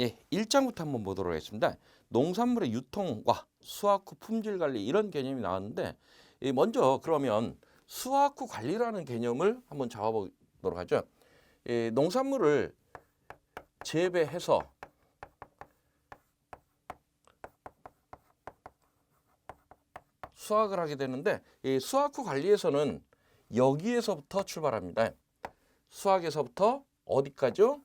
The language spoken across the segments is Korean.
예, 1장부터 한번 보도록 하겠습니다. 농산물의 유통과 수확 후 품질 관리 이런 개념이 나왔는데 먼저 그러면 수확 후 관리라는 개념을 한번 잡아보도록 하죠. 농산물을 재배해서 수확을 하게 되는데 이 수확 후 관리에서는 여기에서부터 출발합니다. 수확에서부터 어디까지요?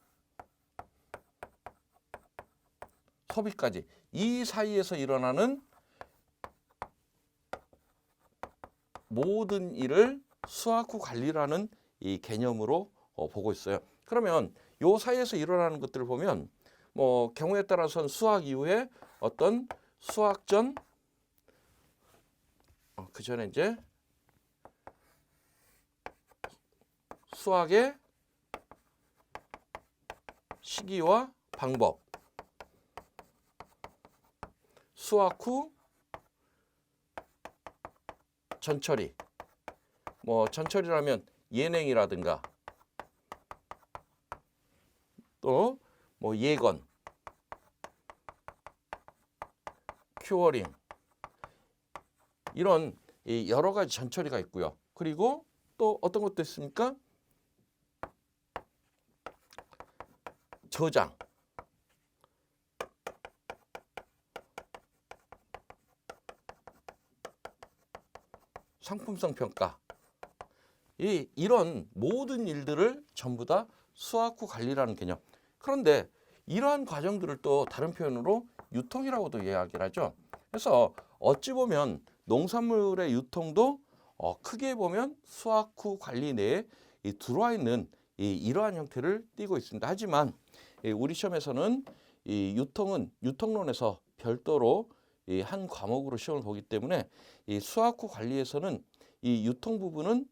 소비까지. 이 사이에서 일어나는 모든 일을 수확 후 관리라는 이 개념으로 보고 있어요. 그러면 요 사이에서 일어나는 것들을 보면 뭐 경우에 따라서는 수확 이후에 어떤 수확 전 그 전에 이제 수확의 시기와 방법, 수확 후 전처리, 뭐 전처리라면 예냉이라든가 또 뭐 예건, 큐어링 이런 여러 가지 전처리가 있고요. 그리고 또 어떤 것도 있습니까? 저장, 상품성 평가 이런 모든 일들을 전부 다 수확 후 관리라는 개념. 그런데 이러한 과정들을 또 다른 표현으로 유통이라고도 이야기를 하죠. 그래서 어찌 보면 농산물의 유통도 크게 보면 수확 후 관리 내에 들어와 있는 이러한 형태를 띠고 있습니다. 하지만 우리 시험에서는 이 유통은 유통론에서 별도로 한 과목으로 시험을 보기 때문에 이 수확 후 관리에서는 이 유통 부분은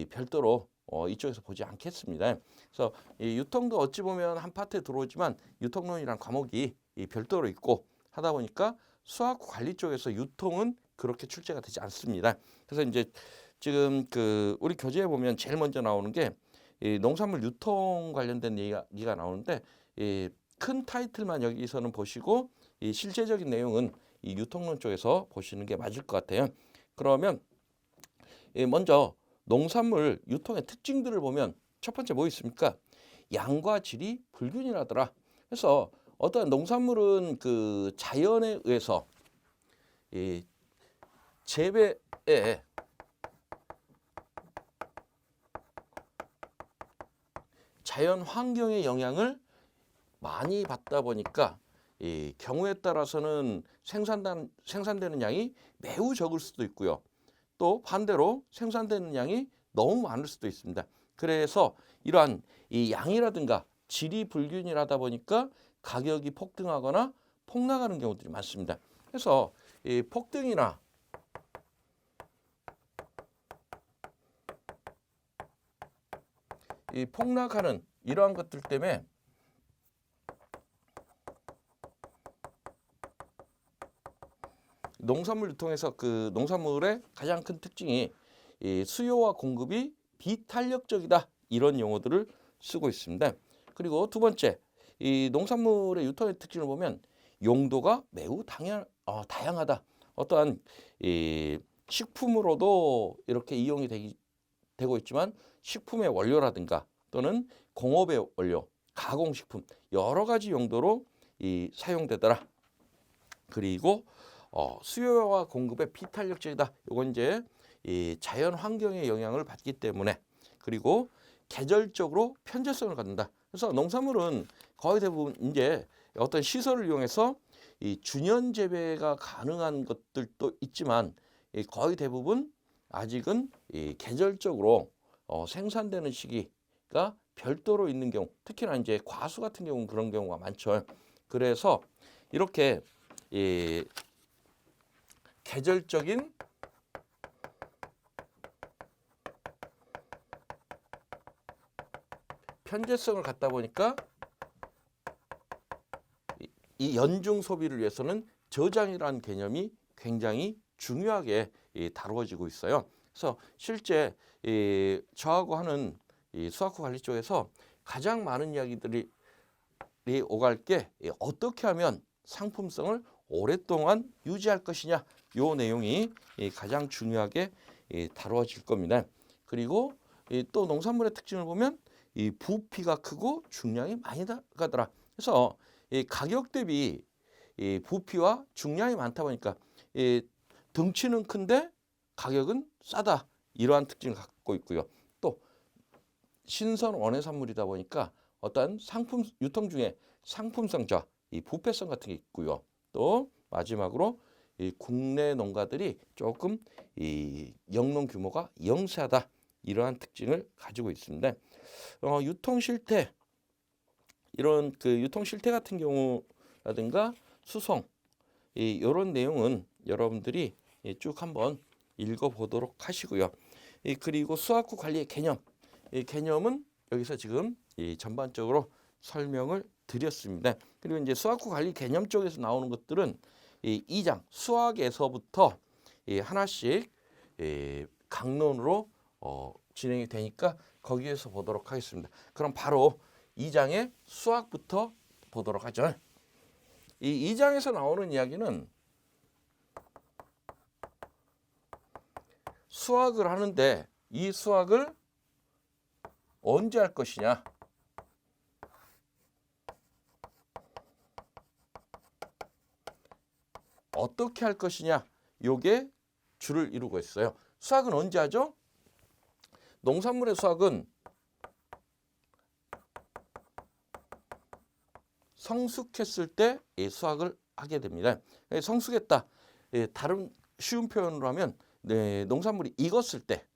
별도로 이쪽에서 보지 않겠습니다. 그래서 이 유통도 어찌 보면 한 파트에 들어오지만 유통론이란 과목이 별도로 있고 하다 보니까 수확 후 관리 쪽에서 유통은 그렇게 출제가 되지 않습니다. 그래서 이제 지금 그 우리 교재에 보면 제일 먼저 나오는 게 이 농산물 유통 관련된 얘기가 나오는데 큰 타이틀만 여기서는 보시고 이 실제적인 내용은 이 유통론 쪽에서 보시는 게 맞을 것 같아요. 그러면 먼저 농산물 유통의 특징들을 보면 첫 번째 뭐 있습니까? 양과 질이 불균일하더라. 그래서 어떤 농산물은 그 자연에 의해서 이 재배에 자연 환경의 영향을 많이 받다 보니까 이 경우에 따라서는 생산되는 양이 매우 적을 수도 있고요. 또 반대로 생산되는 양이 너무 많을 수도 있습니다. 그래서 이러한 이 양이라든가 질이 불균일하다 보니까 가격이 폭등하거나 폭락하는 경우들이 많습니다. 그래서 이 폭등이나 이 폭락하는 이러한 것들 때문에 농산물 유통에서 그 농산물의 가장 큰 특징이 이 수요와 공급이 비탄력적이다 이런 용어들을 쓰고 있습니다. 그리고 두 번째, 이 농산물의 유통의 특징을 보면 용도가 매우 다양하다. 어떠한 이 식품으로도 이렇게 이용이 되고 있지만 식품의 원료라든가 또는 공업의 원료, 가공식품 여러 가지 용도로 사용되더라. 그리고 수요와 공급의 비탄력적이다. 이건 이제 이 자연 환경의 영향을 받기 때문에 그리고 계절적으로 편제성을 갖는다. 그래서 농산물은 거의 대부분 이제 어떤 시설을 이용해서 이 준연 재배가 가능한 것들도 있지만 거의 대부분 아직은 이 계절적으로 생산되는 시기가 별도로 있는 경우, 특히나 이제 과수 같은 경우는 그런 경우가 많죠. 그래서 이렇게 이 계절적인 편제성을 갖다 보니까 이 연중 소비를 위해서는 저장이라는 개념이 굉장히 중요하게 다루어지고 있어요. 그래서 실제 저하고 하는 이 수학후 관리 쪽에서 가장 많은 이야기들이 오갈 게 어떻게 하면 상품성을 오랫동안 유지할 것이냐, 요 내용이 가장 중요하게 다루어질 겁니다. 그리고 또 농산물의 특징을 보면 이 부피가 크고 중량이 많이 나가더라. 그래서 가격 대비 부피와 중량이 많다 보니까 덩치는 큰데 가격은 싸다. 이러한 특징을 갖고 있고요. 또 신선 원해산물이다 보니까 어떤 상품 유통 중에 상품성자, 이 부패성 같은 게 있고요. 또 마지막으로 이 국내 농가들이 조금 이 영농 규모가 영세하다. 이러한 특징을 가지고 있습니다. 유통 실태, 이런 그 유통 실태 같은 경우라든가 수송, 이런 내용은 여러분들이 쭉 한번 읽어보도록 하시고요. 그리고 수확후 관리의 개념, 이 개념은 여기서 지금 전반적으로 설명을 드렸습니다. 그리고 이제 수확후 관리 개념 쪽에서 나오는 것들은 2장 수확에서부터 하나씩 강론으로 진행이 되니까 거기에서 보도록 하겠습니다. 그럼 바로 2장의 수확부터 보도록 하죠. 이 2장에서 나오는 이야기는 수확을 하는데 이 수확을 언제 할 것이냐, 어떻게 할 것이냐, 요게 주를 이루고 있어요. 수확은 언제 하죠? 농산물의 수확은 성숙했을 때 수확을 하게 됩니다. 성숙했다. 다른 쉬운 표현으로 하면 농산물이 익었을 때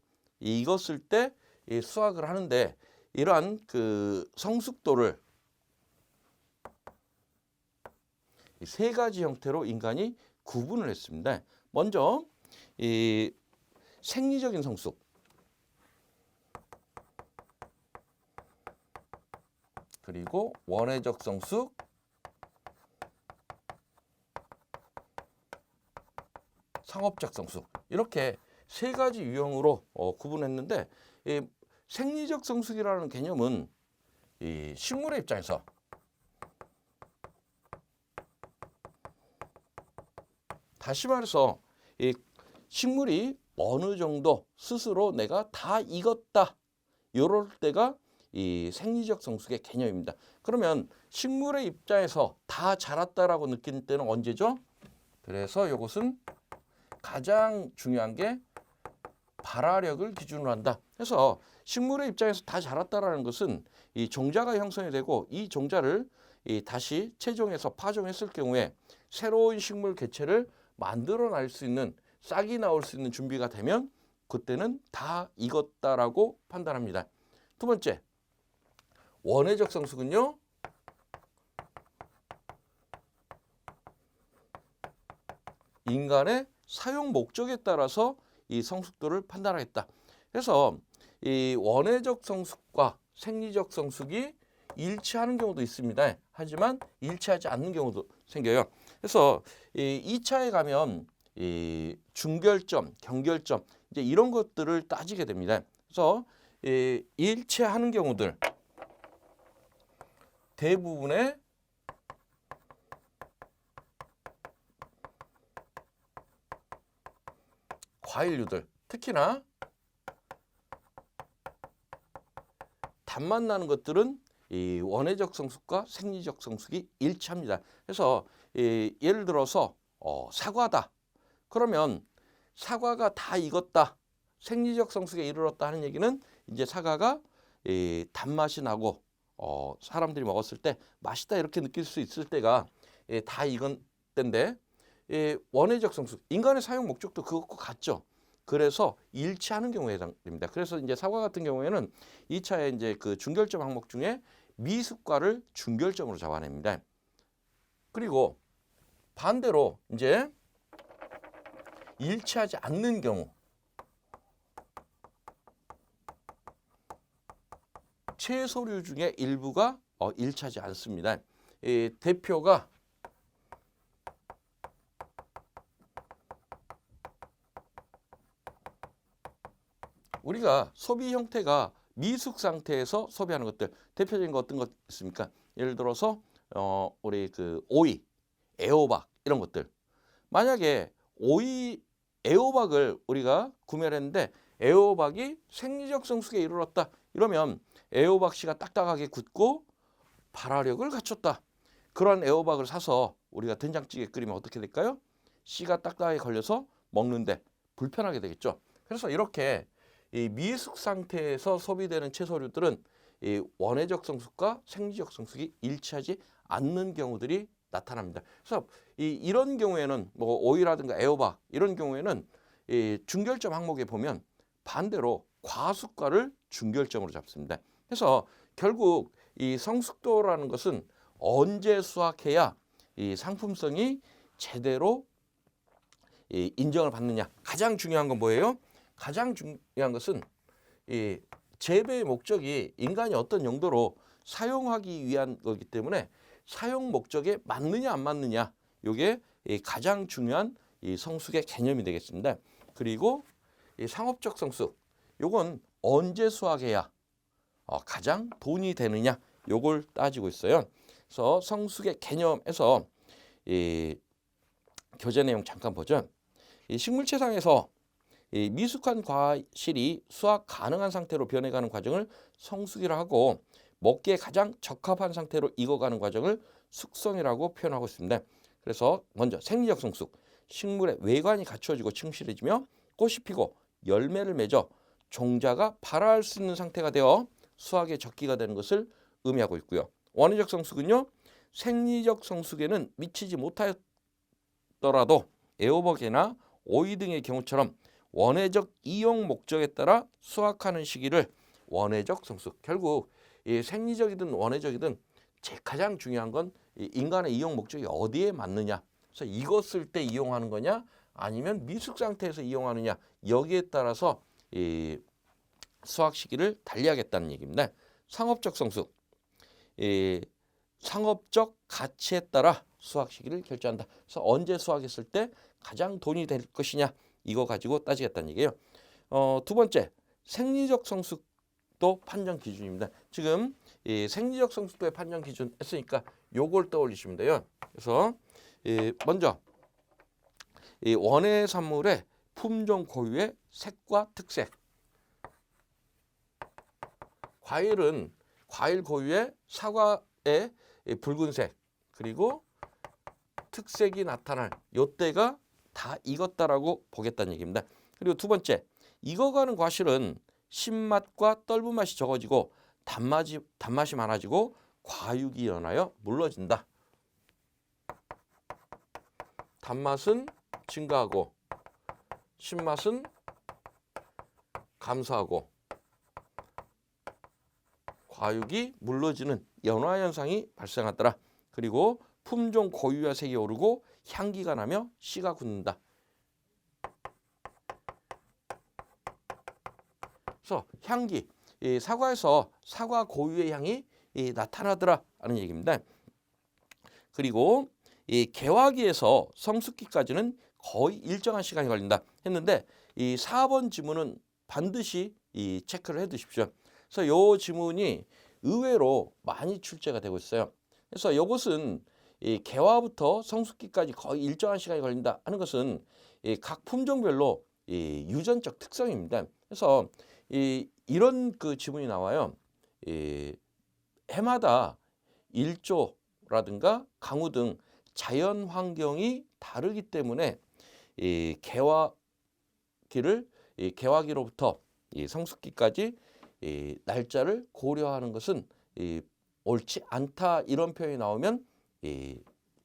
수확을 하는데, 이러한 그 성숙도를 세 가지 형태로 인간이 구분을 했습니다. 먼저 이 생리적인 성숙, 그리고 원회적 성숙, 상업적 성숙, 이렇게 세 가지 유형으로 구분했는데, 생리적 성숙이라는 개념은 이 식물의 입장에서 다시 말해서 이 식물이 어느 정도 스스로 내가 다 익었다, 이럴 때가 이 생리적 성숙의 개념입니다. 그러면 식물의 입장에서 다 자랐다라고 느끼는 때는 언제죠? 그래서 이것은 가장 중요한 게 발화력을 기준으로 한다. 그래서 식물의 입장에서 다 자랐다라는 것은 이 종자가 형성이 되고, 이 종자를 다시 채종해서 파종했을 경우에 새로운 식물 개체를 만들어낼 수 있는, 싹이 나올 수 있는 준비가 되면 그때는 다 익었다라고 판단합니다. 두 번째, 원회적 성숙은요, 인간의 사용 목적에 따라서 이 성숙도를 판단하겠다. 그래서 이 원회적 성숙과 생리적 성숙이 일치하는 경우도 있습니다. 하지만 일치하지 않는 경우도 생겨요. 그래서 이 2차에 가면 이 중결점, 경결점, 이제 이런 것들을 따지게 됩니다. 그래서 일치하는 경우들 대부분의 과일류들, 특히나 단맛 나는 것들은 이 원회적 성숙과 생리적 성숙이 일치합니다. 그래서 예를 들어서 사과다. 그러면 사과가 다 익었다, 생리적 성숙에 이르렀다 하는 얘기는 이제 사과가 단맛이 나고 사람들이 먹었을 때 맛있다 이렇게 느낄 수 있을 때가 다 익은 때인데, 원회적 성숙, 인간의 사용 목적도 그것과 같죠. 그래서 일치하는 경우에 해당됩니다. 그래서 이제 사과 같은 경우에는 2차에 이제 그 중결점 항목 중에 미숙과를 중결점으로 잡아냅니다. 그리고 반대로 이제 일치하지 않는 경우, 채소류 중에 일부가 일치하지 않습니다. 대표가 우리가 소비 형태가 미숙 상태에서 소비하는 것들, 대표적인 거 어떤 것 있습니까? 예를 들어서 우리 그 오이, 애호박 이런 것들. 만약에 오이, 애호박을 우리가 구매를 했는데 애호박이 생리적 성숙에 이르렀다. 이러면 애호박 씨가 딱딱하게 굳고 발화력을 갖췄다. 그런 애호박을 사서 우리가 된장찌개 끓이면 어떻게 될까요? 씨가 딱딱하게 걸려서 먹는데 불편하게 되겠죠. 그래서 이렇게 이 미숙 상태에서 소비되는 채소류들은 이 원해적 성숙과 생리적 성숙이 일치하지 않는 경우들이 나타납니다. 그래서 이런 경우에는 뭐 오이라든가 애호박 이런 경우에는 이 중결점 항목에 보면 반대로 과숙과를 중결점으로 잡습니다. 그래서 결국 이 성숙도라는 것은 언제 수확해야 이 상품성이 제대로 이 인정을 받느냐. 가장 중요한 건 뭐예요? 가장 중요한 것은 이 재배의 목적이 인간이 어떤 용도로 사용하기 위한 거기 때문에 사용 목적에 맞느냐 안 맞느냐. 이게 가장 중요한 이 성숙의 개념이 되겠습니다. 그리고 이 상업적 성숙. 요건 언제 수확해야 가장 돈이 되느냐. 요걸 따지고 있어요. 그래서 성숙의 개념에서 이 교재 내용 잠깐 보죠. 이 식물체상에서 이 미숙한 과실이 수확 가능한 상태로 변해가는 과정을 성숙이라 하고 먹기에 가장 적합한 상태로 익어가는 과정을 숙성이라고 표현하고 있습니다. 그래서 먼저 생리적 성숙, 식물의 외관이 갖추어지고 충실해지며 꽃이 피고 열매를 맺어 종자가 발화할 수 있는 상태가 되어 수확의 적기가 되는 것을 의미하고 있고요. 원해적 성숙은요. 생리적 성숙에는 미치지 못하였더라도 애호박이나 오이 등의 경우처럼 원해적 이용 목적에 따라 수확하는 시기를 원해적 성숙. 결국 이 생리적이든 원해적이든 가장 중요한 건 이 인간의 이용 목적이 어디에 맞느냐. 그래서 익었을 때 이용하는 거냐 아니면 미숙 상태에서 이용하느냐. 여기에 따라서 이 수확 시기를 달리하겠다는 얘기입니다. 상업적 성숙. 이 상업적 가치에 따라 수확 시기를 결정한다. 그래서 언제 수확했을 때 가장 돈이 될 것이냐. 이거 가지고 따지겠다는 얘기예요. 두 번째, 생리적 성숙도 판정 기준입니다. 지금 이 생리적 성숙도의 판정 기준 했으니까 요걸 떠올리시면 돼요. 그래서 먼저 이 원예 산물의 품종 고유의 색과 특색. 과일은 과일 고유의 사과의 붉은색 그리고 특색이 나타날 요때가 다 익었다라고 보겠다는 얘기입니다. 그리고 두 번째, 익어가는 과실은 신맛과 떫은 맛이 적어지고 단맛이 많아지고 과육이 일어나여 물러진다. 단맛은 증가하고 신맛은 감소하고 과육이 물러지는 연화 현상이 발생하더라. 그리고 품종 고유와 색이 오르고 향기가 나며 씨가 굳는다. 그래서 향기, 이 사과에서 사과 고유의 향이 나타나더라 하는 얘기입니다. 그리고 이 개화기에서 성숙기까지는 거의 일정한 시간이 걸린다 했는데 이 4번 지문은 반드시 이 체크를 해 두십시오. 그래서 이 지문이 의외로 많이 출제가 되고 있어요. 그래서 이것은 이 개화부터 성숙기까지 거의 일정한 시간이 걸린다 하는 것은 이 각 품종별로 이 유전적 특성입니다. 그래서 이런 그 지문이 나와요. 이 해마다 일조라든가 강우 등 자연 환경이 다르기 때문에 이 개화기로부터 이 성숙기까지 이 날짜를 고려하는 것은 옳지 않다 이런 표현이 나오면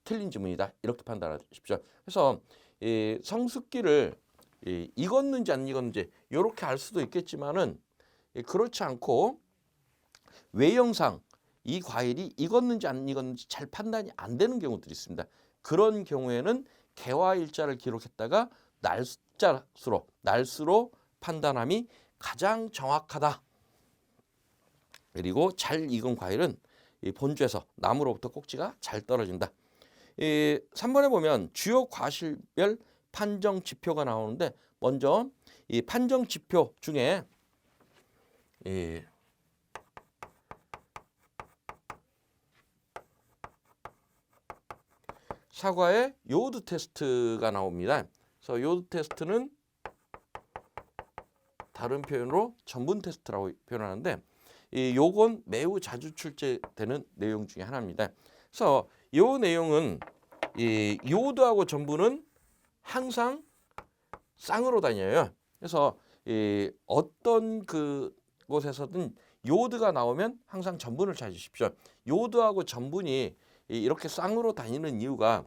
틀린 지문이다 이렇게 판단하십시오. 그래서 성숙기를 익었는지 안 익었는지 이렇게 알 수도 있겠지만은 그렇지 않고 외형상 이 과일이 익었는지 안 익었는지 잘 판단이 안 되는 경우들이 있습니다. 그런 경우에는 개화일자를 기록했다가 날수로 판단함이 가장 정확하다. 그리고 잘 익은 과일은 이 본주에서 나무로부터 꼭지가 잘 떨어진다. 3번에 보면 주요 과실별 판정 지표가 나오는데 먼저 이 판정 지표 중에 사과의 요오드 테스트가 나옵니다. 그래서 요오드 테스트는 다른 표현으로 전분 테스트라고 표현하는데 요건 매우 자주 출제되는 내용 중에 하나입니다. 그래서 이 내용은 이 요오드하고 전분은 항상 쌍으로 다녀요. 그래서 어떤 그 곳에서든 요오드가 나오면 항상 전분을 찾으십시오. 요오드하고 전분이 이렇게 쌍으로 다니는 이유가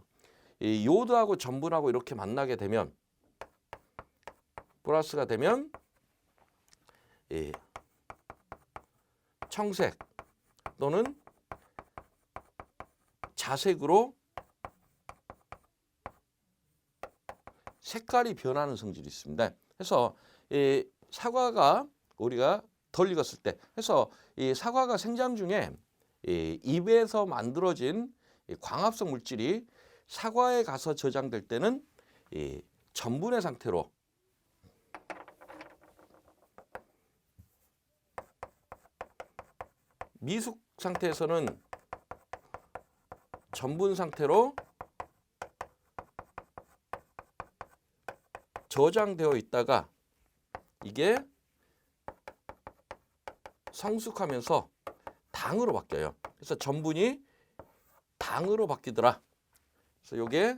요오드하고 전분하고 이렇게 만나게 되면 플러스가 되면 청색 또는 자색으로 색깔이 변하는 성질이 있습니다. 그래서 사과가 우리가 덜 익었을 때, 그래서 이 사과가 생장 중에 잎에서 만들어진 광합성 물질이 사과에 가서 저장될 때는 전분의 상태로 미숙 상태에서는 전분 상태로 저장되어 있다가 이게 성숙하면서 당으로 바뀌어요. 그래서 전분이 당으로 바뀌더라. 그래서 이게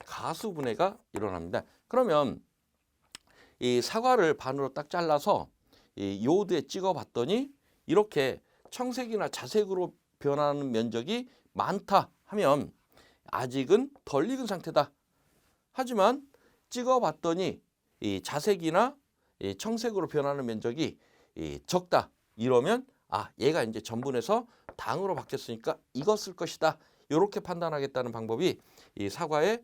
가수분해가 일어납니다. 그러면 이 사과를 반으로 딱 잘라서 이 요오드에 찍어봤더니 이렇게 청색이나 자색으로 변하는 면적이 많다 하면 아직은 덜 익은 상태다. 하지만 찍어봤더니 이 자색이나 이 청색으로 변하는 면적이 적다. 이러면 얘가 이제 전분에서 당으로 바뀌었으니까 익었을 것이다. 이렇게 판단하겠다는 방법이 이 사과의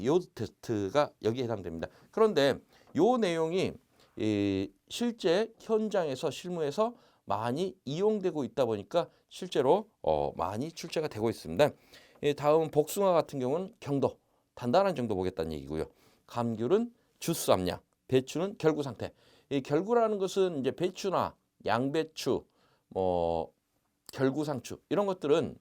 요오드 테스트가 여기에 해당됩니다. 그런데 요 내용이 실제 현장에서 실무에서 많이 이용되고 있다 보니까 실제로 많이 출제가 되고 있습니다. 다음 복숭아 같은 경우는 경도, 단단한 정도 보겠다는 얘기고요. 감귤은 주스 함량, 배추는 결구 상태. 이 결구라는 것은 이제 배추나 양배추, 결구 상추 이런 것들은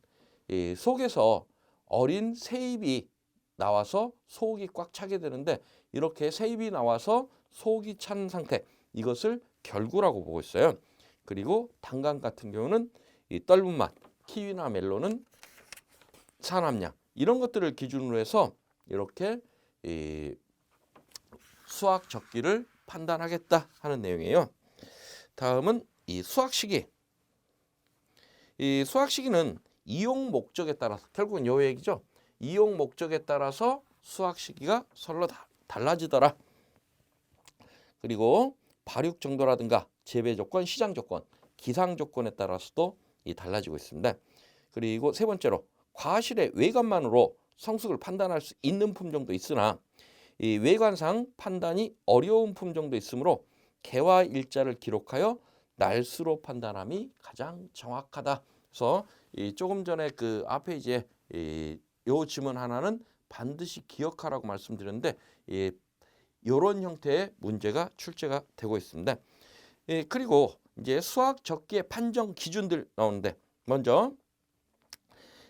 이 속에서 어린 새잎이 나와서 속이 꽉 차게 되는데 이렇게 새잎이 나와서 속이 찬 상태, 이것을 결구라고 보고 있어요. 그리고 단감 같은 경우는 이 떫은 맛, 키위나 멜론은 산함량 이런 것들을 기준으로 해서 이렇게 수확 적기를 판단하겠다 하는 내용이에요. 다음은 이 수확 시기. 이 수확 시기는 이용 목적에 따라서 결국은 요 얘기죠. 이용 목적에 따라서 수확 시기가 서로 달라지더라. 그리고 발육 정도라든가 재배 조건, 시장 조건, 기상 조건에 따라서도 달라지고 있습니다. 그리고 세 번째로 과실의 외관만으로 성숙을 판단할 수 있는 품종도 있으나 이 외관상 판단이 어려운 품종도 있으므로 개화 일자를 기록하여 날수로 판단함이 가장 정확하다. 그래서 조금 전에 그 앞에 이제 요 지문 하나는 반드시 기억하라고 말씀드렸는데 이런 형태의 문제가 출제가 되고 있습니다. 그리고 이제 수학 적기의 판정 기준들 나오는데 먼저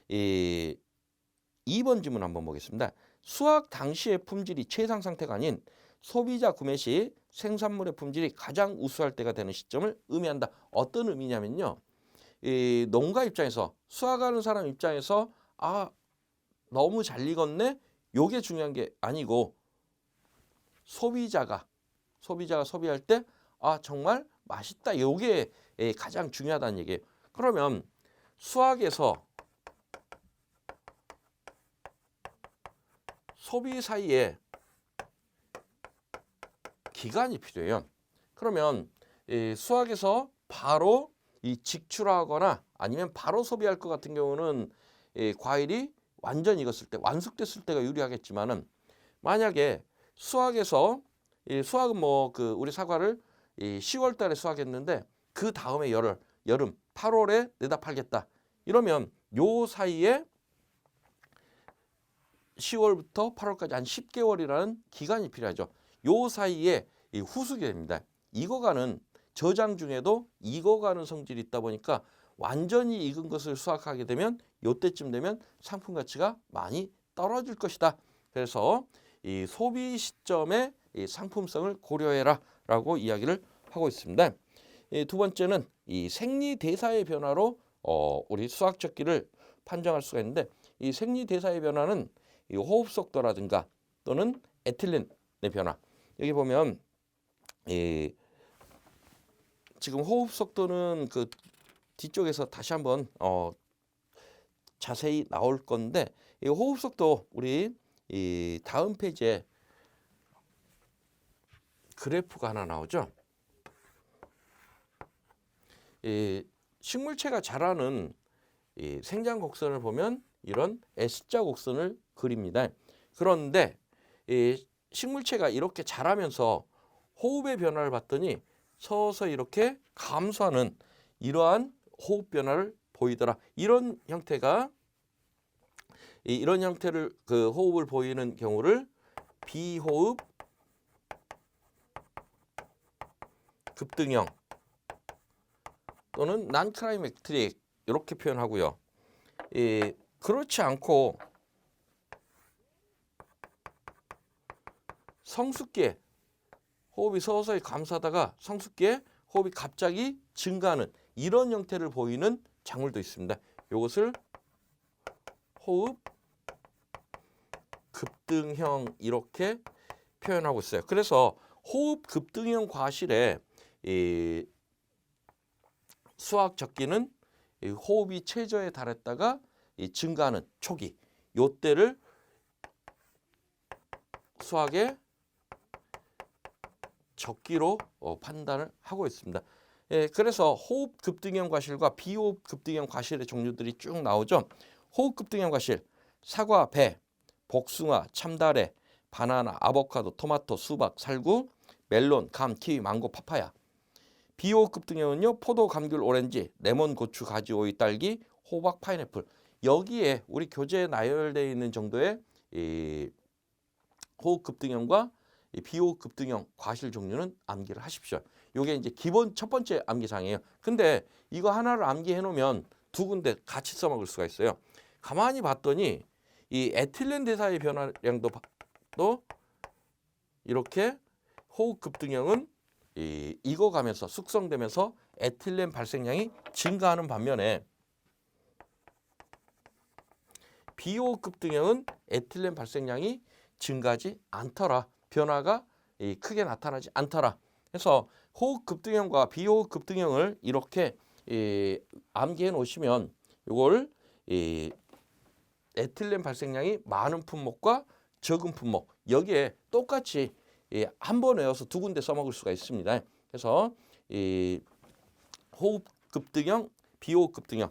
2번 지문 한번 보겠습니다. 수확 당시의 품질이 최상 상태가 아닌 소비자 구매 시 생산물의 품질이 가장 우수할 때가 되는 시점을 의미한다. 어떤 의미냐면요. 이 농가 입장에서 수확하는 사람 입장에서 너무 잘 익었네. 요게 중요한 게 아니고 소비자가 소비할 때 정말 맛있다. 요게 가장 중요하다는 얘기예요. 그러면 수확에서 소비 사이에 기간이 필요해요. 그러면 수확에서 바로 직출하거나 아니면 바로 소비할 것 같은 경우는 과일이 완전히 익었을 때, 완숙됐을 때가 유리하겠지만은 만약에 수확에서 수확은 우리 사과를 10월 달에 수확했는데 그 다음에 여름 8월에 내다 팔겠다. 이러면 요 사이에 10월부터 8월까지 한 10개월이라는 기간이 필요하죠. 요 사이에 후숙이 됩니다. 익어가는 저장 중에도 익어가는 성질이 있다 보니까 완전히 익은 것을 수확하게 되면 이때쯤 되면 상품 가치가 많이 떨어질 것이다. 그래서 이 소비 시점의 이 상품성을 고려해라라고 이야기를 하고 있습니다. 두 번째는 이 생리대사의 변화로 우리 수확적기를 판정할 수가 있는데 이 생리대사의 변화는 이 호흡 속도라든가 또는 에틸렌의 변화. 여기 보면 지금 호흡 속도는 그 뒤쪽에서 다시 한번 자세히 나올 건데 이 호흡 속도 우리 이 다음 페이지에 그래프가 하나 나오죠. 이 식물체가 자라는 이 생장 곡선을 보면 이런 S자 곡선을 그립니다. 그런데 이 식물체가 이렇게 자라면서 호흡의 변화를 봤더니 서서히 이렇게 감소하는 이러한 호흡 변화를 보이더라. 이런 형태를 그 호흡을 보이는 경우를 비호흡 급등형 또는 난클라이맥트릭 이렇게 표현하고요. 그렇지 않고 성숙기에 호흡이 서서히 감소하다가 성숙기에 호흡이 갑자기 증가하는 이런 형태를 보이는 작물도 있습니다. 이것을 호흡 급등형 이렇게 표현하고 있어요. 그래서 호흡 급등형 과실에 이 수확 적기는 이 호흡이 최저에 달했다가 이 증가하는 초기 요때를 수확의 적기로 판단을 하고 있습니다. 그래서 호흡 급등형 과실과 비호흡 급등형 과실의 종류들이 쭉 나오죠. 호흡 급등형 과실, 사과, 배, 복숭아, 참다래, 바나나, 아보카도, 토마토, 수박, 살구, 멜론, 감, 키위, 망고, 파파야. 비호흡 급등형은요, 포도, 감귤, 오렌지, 레몬, 고추, 가지, 오이, 딸기, 호박, 파인애플. 여기에 우리 교재에 나열되어 있는 정도의 이 호흡 급등형과 이 비호흡 급등형 과실 종류는 암기를 하십시오. 이게 이제 기본 첫 번째 암기사항이에요. 근데 이거 하나를 암기해 놓으면 두 군데 같이 써먹을 수가 있어요. 가만히 봤더니 이 에틸렌 대사의 변화량도 또 이렇게 호흡 급등형은 익어가면서 숙성되면서 에틸렌 발생량이 증가하는 반면에 비호흡 급등형은 에틸렌 발생량이 증가하지 않더라. 변화가 크게 나타나지 않더라. 그래서 호흡 급등형과 비호흡 급등형을 이렇게 암기해 놓으시면 이걸 에틸렌 발생량이 많은 품목과 적은 품목 여기에 똑같이 한 번 외워서 두 군데 써먹을 수가 있습니다. 그래서 호흡 급등형, 비호흡 급등형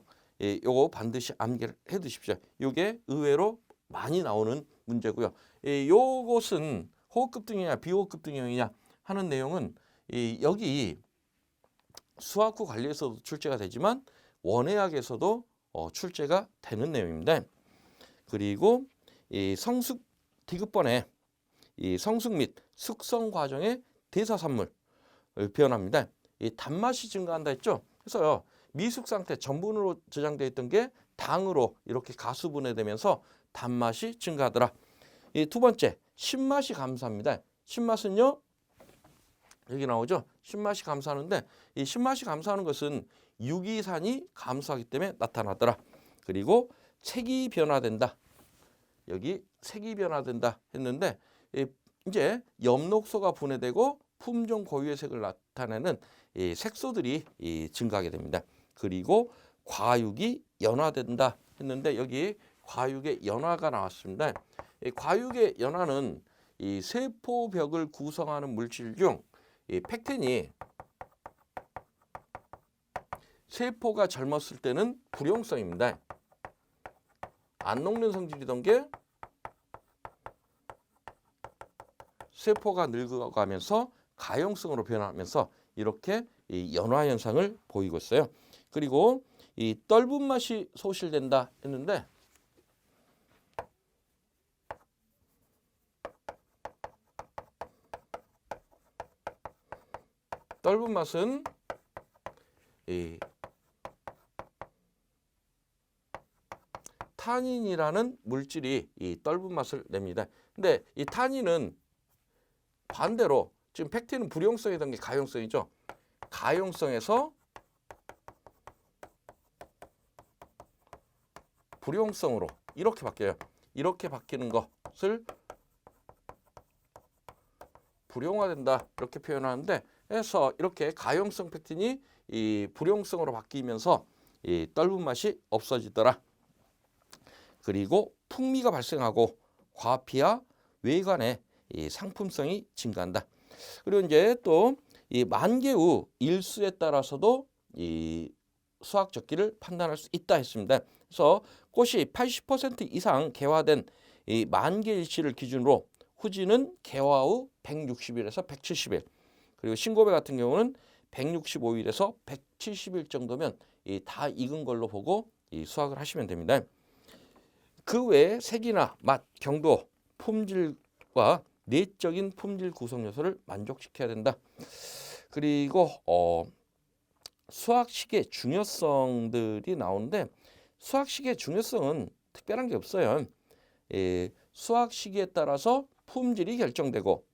요거 반드시 암기를 해 두십시오. 요게 의외로 많이 나오는 문제고요. 요것은 호흡 급등형이냐 비호흡 급등형이냐 하는 내용은 여기 수학후 관리에서도 출제가 되지만 원해학에서도 출제가 되는 내용입니다. 그리고 이 성숙 디귿번에 이 성숙 및 숙성 과정의 대사산물을 표현합니다. 이 단맛이 증가한다 했죠. 그래서 미숙 상태 전분으로 저장되어 있던 게 당으로 이렇게 가수분해되면서 단맛이 증가하더라. 이 두 번째 신맛이 감소합니다. 신맛은요 여기 나오죠. 신맛이 감소하는데 이 신맛이 감소하는 것은 유기산이 감소하기 때문에 나타나더라. 그리고 색이 변화된다. 여기 색이 변화된다 했는데 이제 엽록소가 분해되고 품종 고유의 색을 나타내는 이 색소들이 증가하게 됩니다. 그리고 과육이 연화된다 했는데 여기 과육의 연화가 나왔습니다. 과육의 연화는 이 세포벽을 구성하는 물질 중 이 팩틴이 세포가 젊었을 때는 불용성입니다. 안 녹는 성질이던 게 세포가 늙어가면서 가용성으로 변하면서 이렇게 이 연화 현상을 보이고 있어요. 그리고 이 떫은 맛이 소실된다 했는데 떫은 맛은 이 타닌이라는 물질이 이 떫은 맛을 냅니다. 근데 이 타닌은 반대로 지금 팩틴은 불용성이던 게 가용성이죠. 가용성에서 불용성으로 이렇게 바뀌어요. 이렇게 바뀌는 것을 불용화된다 이렇게 표현하는데, 해서 이렇게 가용성 팩틴이 이 불용성으로 바뀌면서 이 떫은 맛이 없어지더라. 그리고 풍미가 발생하고 과피와 외관의 이 상품성이 증가한다. 그리고 이제 또 이 만개 후 일수에 따라서도 이 수확 적기를 판단할 수 있다 했습니다. 그래서 꽃이 80% 이상 개화된 이 만개 일시를 기준으로 후지는 개화 후 160일에서 170일, 그리고 신고배 같은 경우는 165일에서 170일 정도면 이 다 익은 걸로 보고 이 수확을 하시면 됩니다. 그 외에 색이나 맛, 경도, 품질과 내적인 품질 구성 요소를 만족시켜야 된다. 그리고 수확 시기의 중요성들이 나오는데, 수확 시기의 중요성은 특별한 게 없어요. 수확 시기에 따라서 품질이 결정되고,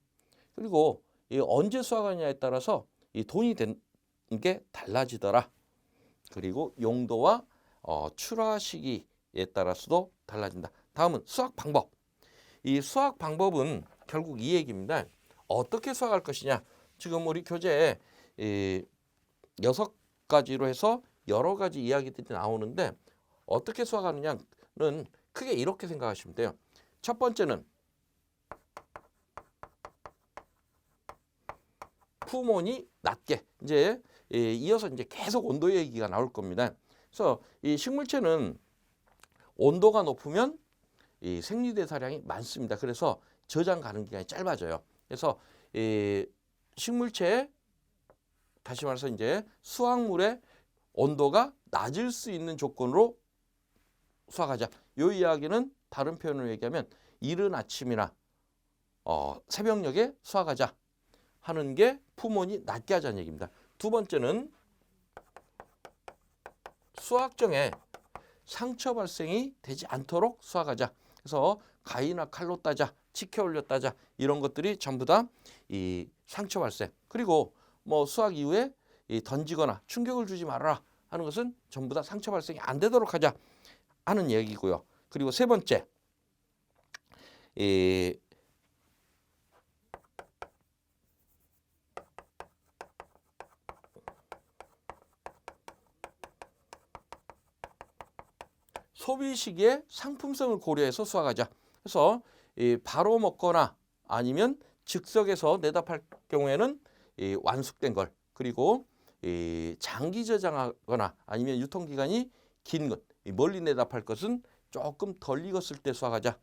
그리고 언제 수확하느냐에 따라서 이 돈이 된 게 달라지더라. 그리고 용도와 출하 시기에 따라서도 달라진다. 다음은 수확 방법. 이 수확 방법은 결국 이 얘기입니다. 어떻게 수확할 것이냐. 지금 우리 교재에 6가지로 해서 여러 가지 이야기들이 나오는데, 어떻게 수확하느냐는 크게 이렇게 생각하시면 돼요. 첫 번째는 품온이 낮게. 이제 이어서 이제 계속 온도 얘기가 나올 겁니다. 그래서 이 식물체는 온도가 높으면 이 생리대사량이 많습니다. 그래서 저장 가능 기간이 짧아져요. 그래서 이 식물체에, 다시 말해서 이제 수확물의 온도가 낮을 수 있는 조건으로 수확하자. 이 이야기는 다른 표현으로 얘기하면 이른 아침이나 새벽녘에 수확하자 하는 게 품온이 낮게 하자는 얘기입니다. 두 번째는 수확정에 상처 발생이 되지 않도록 수확하자. 그래서 가위나 칼로 따자, 치켜 올려 따자, 이런 것들이 전부 다 이 상처 발생. 그리고 뭐 수확 이후에 던지거나 충격을 주지 말아라 하는 것은 전부 다 상처 발생이 안 되도록 하자 하는 얘기고요. 그리고 세 번째, 소비 시기의 상품성을 고려해서 수확하자. 그래서 바로 먹거나 아니면 즉석에서 내다 팔 경우에는 완숙된 걸, 그리고 장기 저장하거나 아니면 유통기간이 긴 것, 멀리 내다 팔 것은 조금 덜 익었을 때 수확하자.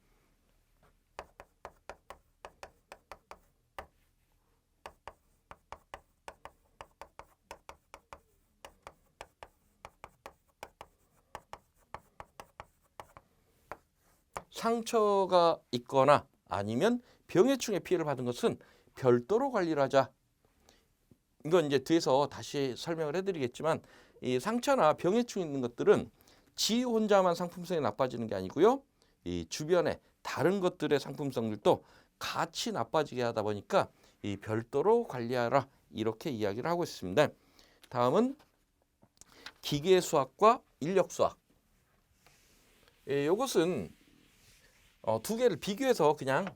상처가 있거나 아니면 병해충의 피해를 받은 것은 별도로 관리를 하자. 이건 이제 뒤에서 다시 설명을 해드리겠지만, 이 상처나 병해충 있는 것들은 지 혼자만 상품성이 나빠지는 게 아니고요. 이 주변에 다른 것들의 상품성들도 같이 나빠지게 하다 보니까 이 별도로 관리하라, 이렇게 이야기를 하고 있습니다. 다음은 기계 수확과 인력 수확. 이것은 두 개를 비교해서 그냥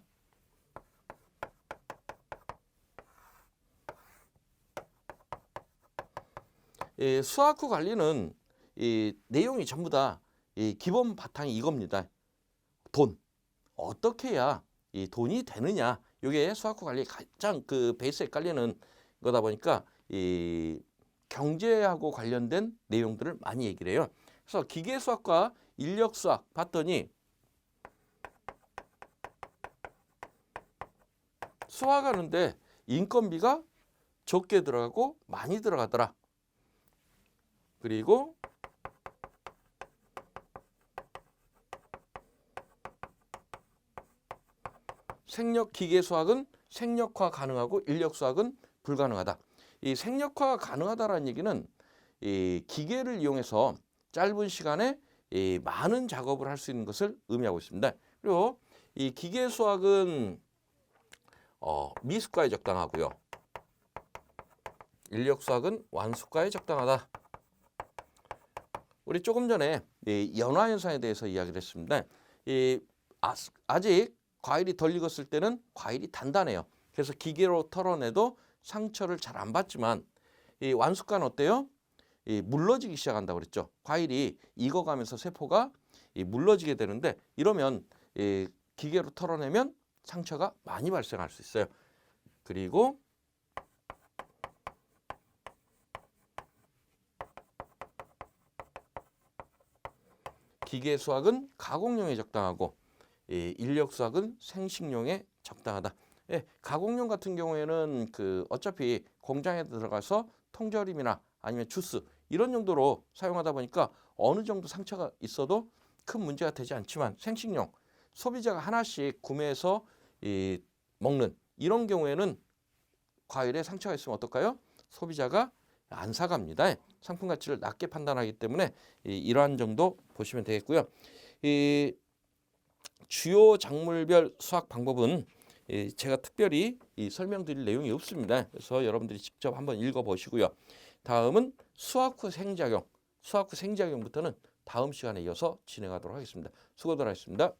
수확 후 관리는 이 내용이 전부 다 이 기본 바탕이 이겁니다. 돈. 어떻게 해야 이 돈이 되느냐. 이게 수확 후 관리의 가장 그 베이스에 깔리는 거다 보니까 이 경제하고 관련된 내용들을 많이 얘기를 해요. 그래서 기계 수확과 인력 수확 봤더니 수확하는데 인건비가 적게 들어가고 많이 들어가더라. 그리고 생력 기계 수확은 생력화 가능하고 인력 수확은 불가능하다. 이 생략화가 가능하다라는 얘기는 이 기계를 이용해서 짧은 시간에 이 많은 작업을 할 수 있는 것을 의미하고 있습니다. 그리고 이 기계 수학은 미수가에 적당하고요. 인력 수학은 완수가에 적당하다. 우리 조금 전에 이 연화 현상에 대해서 이야기를 했습니다. 아직 과일이 덜 익었을 때는 과일이 단단해요. 그래서 기계로 털어내도 상처를 잘 안 받지만 이 완숙가는 어때요? 물러지기 시작한다고 그랬죠. 과일이 익어가면서 세포가 물러지게 되는데 이러면 기계로 털어내면 상처가 많이 발생할 수 있어요. 그리고 기계 수학은 가공용에 적당하고 인력 수학은 생식용에 적당하다. 가공용 같은 경우에는 어차피 공장에 들어가서 통조림이나 아니면 주스 이런 용도로 사용하다 보니까 어느 정도 상처가 있어도 큰 문제가 되지 않지만 생식용 소비자가 하나씩 구매해서 먹는 이런 경우에는 과일에 상처가 있으면 어떨까요? 소비자가 안 사갑니다. 상품 가치를 낮게 판단하기 때문에 이러한 정도 보시면 되겠고요. 주요 작물별 수확 방법은 제가 특별히 설명드릴 내용이 없습니다. 그래서 여러분들이 직접 한번 읽어보시고요. 다음은 수확 후 생작용. 수확 후 생작용부터는 다음 시간에 이어서 진행하도록 하겠습니다. 수고들 하셨습니다.